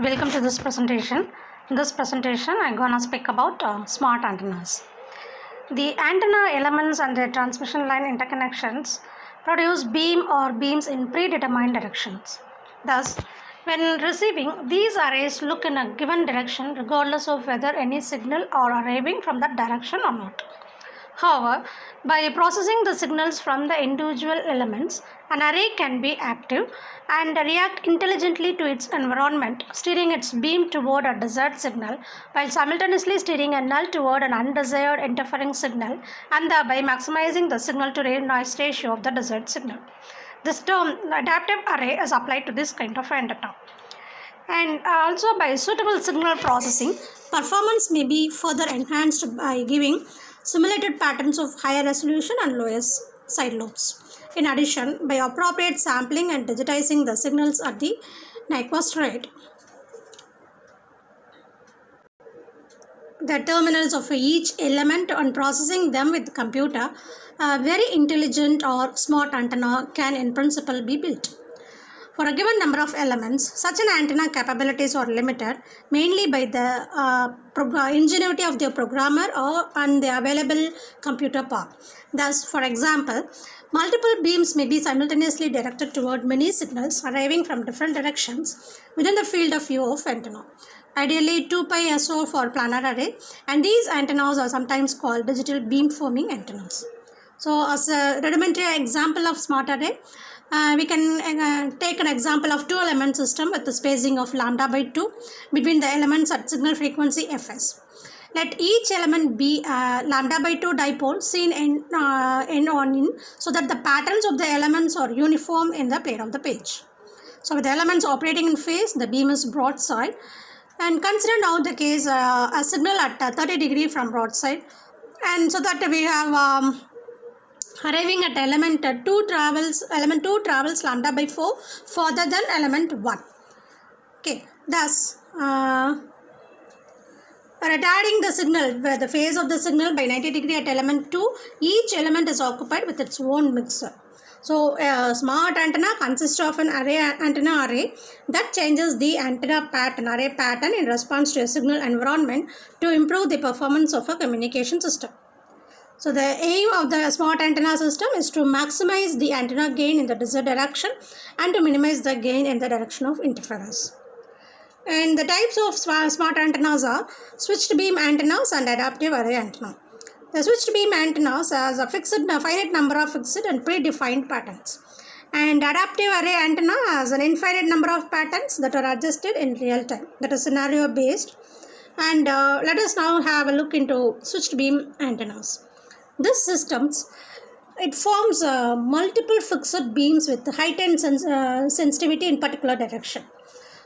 Welcome to this presentation. In this presentation, I'm going to speak about smart antennas. The antenna elements and their transmission line interconnections produce beam or beams in predetermined directions. Thus, when receiving, these arrays look in a given direction regardless of whether any signal are arriving from that direction or not. However, by processing the signals from the individual elements, an array can be active and react intelligently to its environment, steering its beam toward a desired signal while simultaneously steering a null toward an undesired interfering signal and thereby maximizing the signal to noise ratio of the desired signal. This term adaptive array is applied to this kind of antenna. And also by suitable signal processing, performance may be further enhanced by giving simulated patterns of higher resolution and lower side lobes. In addition, by appropriate sampling and digitizing the signals at the Nyquist rate, the terminals of each element and processing them with the computer, a very intelligent or smart antenna can in principle be built. For a given number of elements, such an antenna capabilities are limited mainly by the ingenuity of the programmer and the available computer power. Thus, for example, multiple beams may be simultaneously directed toward many signals arriving from different directions within the field of view of antenna. Ideally 2pi SO for planar array, and these antennas are sometimes called digital beamforming antennas. So as a rudimentary example of smart array, we can take an example of two element system with the spacing of lambda by 2 between the elements at signal frequency fs. Let each element be lambda by 2 dipole seen in so that the patterns of the elements are uniform in the plane of the page. So with the elements operating in phase, the beam is broadside, and consider now the case a signal at 30 degree from broadside, and so that we have arriving at element 2 travels lambda by 4 further than element 1. Okay, thus retarding the signal where the phase of the signal by 90 degree at element 2, each element is occupied with its own mixer. So a smart antenna consists of an antenna array that changes the antenna array pattern in response to a signal environment to improve the performance of a communication system. So the aim of the smart antenna system is to maximize the antenna gain in the desired direction and to minimize the gain in the direction of interference. And the types of smart antennas are switched beam antennas and adaptive array antenna. The switched beam antennas has a finite number of fixed and predefined patterns. And adaptive array antenna has an infinite number of patterns that are adjusted in real time, that is scenario based. And let us now have a look into switched beam antennas. This systems, it forms multiple fixed beams with heightened sensitivity in particular direction.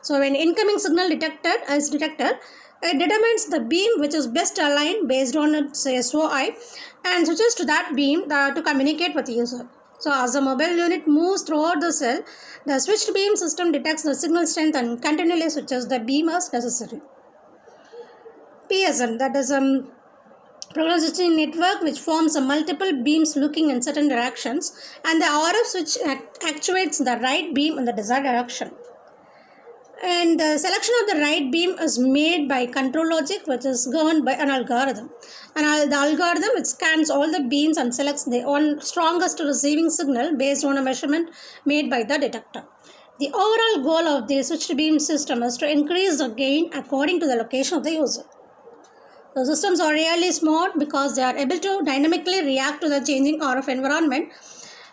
So when incoming signal is detected, it determines the beam which is best aligned based on its SOI and switches to that beam to communicate with the user. So as the mobile unit moves throughout the cell, the switched beam system detects the signal strength and continually switches the beam as necessary. PSN, that is Programmable switching network, which forms multiple beams looking in certain directions, and the RF switch actuates the right beam in the desired direction. And the selection of the right beam is made by control logic, which is governed by an algorithm. And the algorithm, it scans all the beams and selects the strongest receiving signal based on a measurement made by the detector. The overall goal of the switched beam system is to increase the gain according to the location of the user. The systems are really smart because they are able to dynamically react to the changing RF environment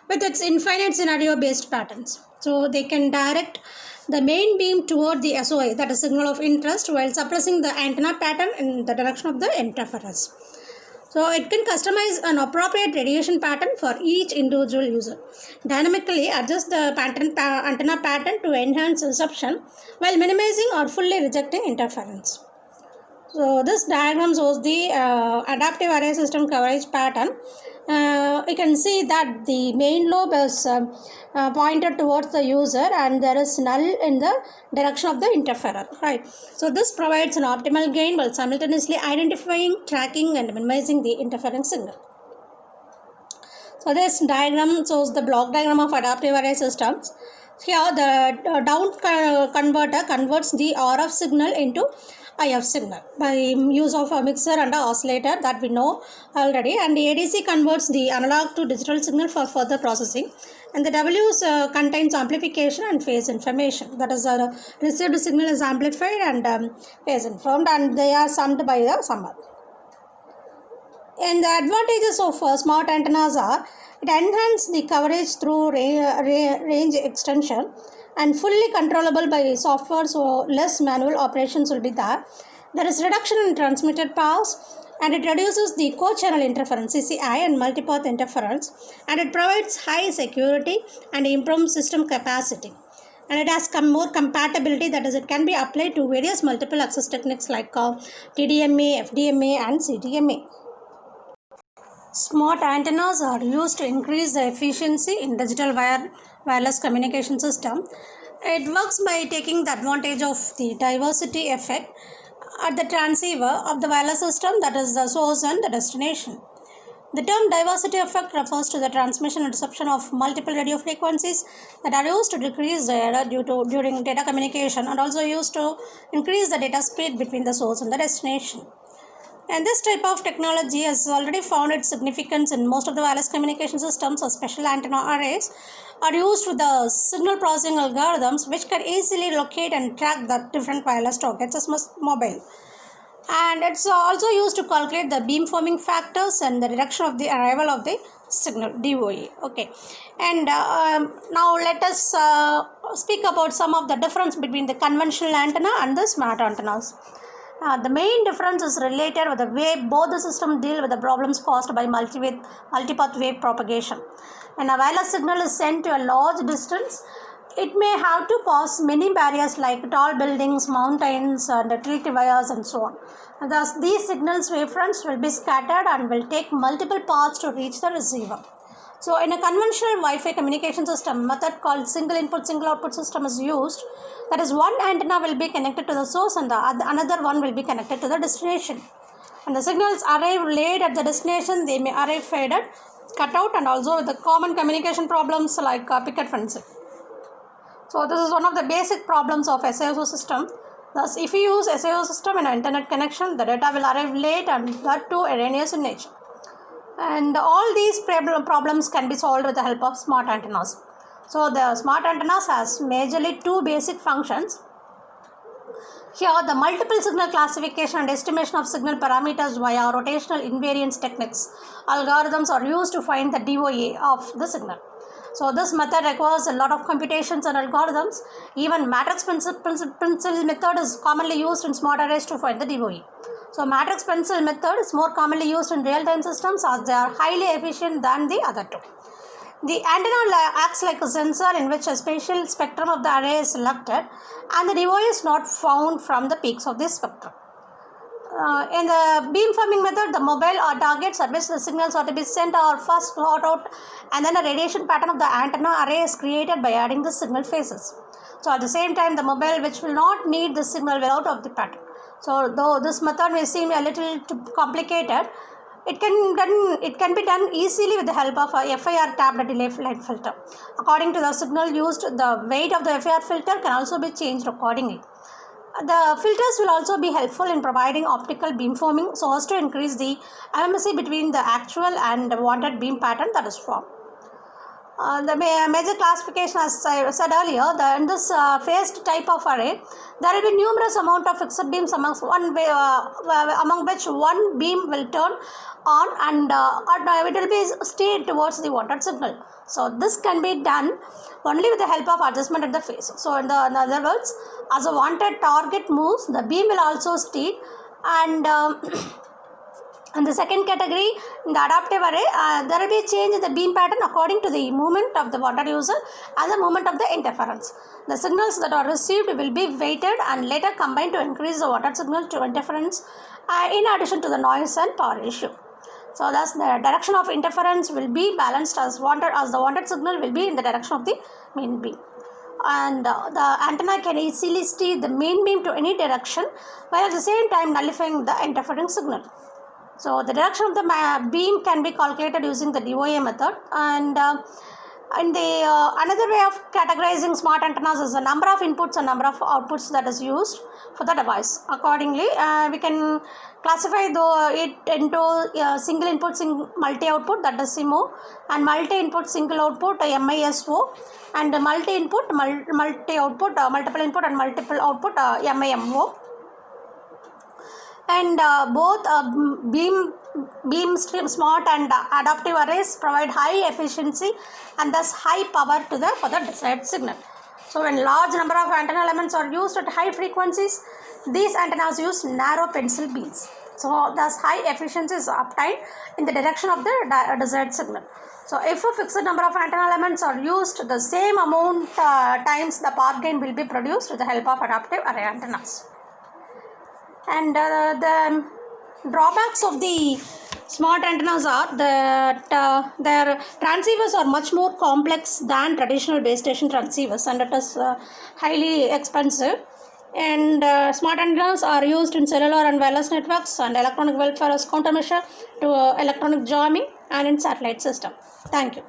with its infinite scenario-based patterns. So they can direct the main beam toward the SOI, that is signal of interest, while suppressing the antenna pattern in the direction of the interference. So it can customize an appropriate radiation pattern for each individual user. Dynamically adjust the antenna pattern to enhance reception while minimizing or fully rejecting interference. So this diagram shows the adaptive array system coverage pattern. You can see that the main lobe is pointed towards the user and there is null in the direction of the interferer, right? So this provides an optimal gain while simultaneously identifying, tracking and minimizing the interfering signal. So this diagram shows the block diagram of adaptive array systems. Here, the converter converts the RF signal into IF signal by use of a mixer and an oscillator that we know already. And the ADC converts the analog to digital signal for further processing. And the W's contains amplification and phase information. That is, the received signal is amplified and phase informed, and they are summed by the summer. And the advantages of smart antennas are it enhances the coverage through range extension and fully controllable by software, so less manual operations will be there. There is reduction in transmitted powers, and it reduces the co-channel interference CCI and multipath interference, and it provides high security and improves system capacity. And it has more compatibility, that is, it can be applied to various multiple access techniques like TDMA, FDMA, and CDMA. Smart antennas are used to increase the efficiency in digital wireless communication system. It works by taking the advantage of the diversity effect at the transceiver of the wireless system, that is the source and the destination. The term diversity effect refers to the transmission and reception of multiple radio frequencies that are used to decrease the error during data communication, and also used to increase the data speed between the source and the destination. And this type of technology has already found its significance in most of the wireless communication systems. Or special antenna arrays are used with the signal processing algorithms, which can easily locate and track the different wireless targets as mobile. And it's also used to calculate the beamforming factors and the direction of the arrival of the signal, DOA. Okay, and now let us speak about some of the difference between the conventional antenna and the smart antennas. The main difference is related with the way both the systems deal with the problems caused by multipath wave propagation. When a wireless signal is sent to a large distance, it may have to pass many barriers like tall buildings, mountains, and utility wires, and so on. And thus, these signals wavefronts will be scattered and will take multiple paths to reach the receiver. So, in a conventional Wi-Fi communication system, method called single input, single output system is used. That is, one antenna will be connected to the source and another one will be connected to the destination. When the signals arrive late at the destination, they may arrive faded, cut out, and also with the common communication problems like picket fencing. So, this is one of the basic problems of SIOS system. Thus, if you use SIOS system in an internet connection, the data will arrive late and that too erroneous in nature. And all these problems can be solved with the help of smart antennas. So the smart antennas has majorly two basic functions. Here, the multiple signal classification and estimation of signal parameters via rotational invariance techniques algorithms are used to find the DOA of the signal. So this method requires a lot of computations and algorithms. Even matrix pencil method is commonly used in smart arrays to find the DOA. So matrix pencil method is more commonly used in real-time systems as they are highly efficient than the other two. The antenna acts like a sensor in which a spatial spectrum of the array is selected and the DOA is not found from the peaks of this spectrum. In the beamforming method, the mobile or targets at which the signals are to be sent are first thought out, and then a radiation pattern of the antenna array is created by adding the signal phases. So at the same time, the mobile which will not need the signal will out of the pattern. So though this method may seem a little too complicated, it can be done easily with the help of a FIR tapped delay light filter. According to the signal used, the weight of the FIR filter can also be changed accordingly. The filters will also be helpful in providing optical beamforming so as to increase the MMSE between the actual and wanted beam pattern that is formed. The major classification, as I said earlier, in this phased type of array, there will be numerous amount of fixed beams among which one beam will turn on and it will be steered towards the wanted signal. So this can be done only with the help of adjustment at the phase. So in other words, as a wanted target moves, the beam will also steer, and in the second category, in the adaptive array, there will be a change in the beam pattern according to the movement of the wanted user and the movement of the interference. The signals that are received will be weighted and later combined to increase the wanted signal to interference in addition to the noise and power issue. So thus the direction of interference will be balanced as the wanted signal will be in the direction of the main beam. And the antenna can easily steer the main beam to any direction while at the same time nullifying the interfering signal. So the direction of the beam can be calculated using the DOA method, and And the another way of categorizing smart antennas is the number of inputs and number of outputs that is used for the device. Accordingly, we can classify it into single input multi output, that is SIMO, and multi input single output MISO, and multi input multi output multiple input and multiple output MIMO. And both beam stream smart and adaptive arrays provide high efficiency and thus high power for the desired signal. So when large number of antenna elements are used at high frequencies, these antennas use narrow pencil beams. So thus high efficiency is obtained in the direction of the desired signal. So if a fixed number of antenna elements are used, the same amount times the path gain will be produced with the help of adaptive array antennas. And the drawbacks of the smart antennas are that their transceivers are much more complex than traditional base station transceivers, and it is highly expensive. And smart antennas are used in cellular and wireless networks and electronic welfare as countermeasure to electronic jamming and in satellite system. Thank you.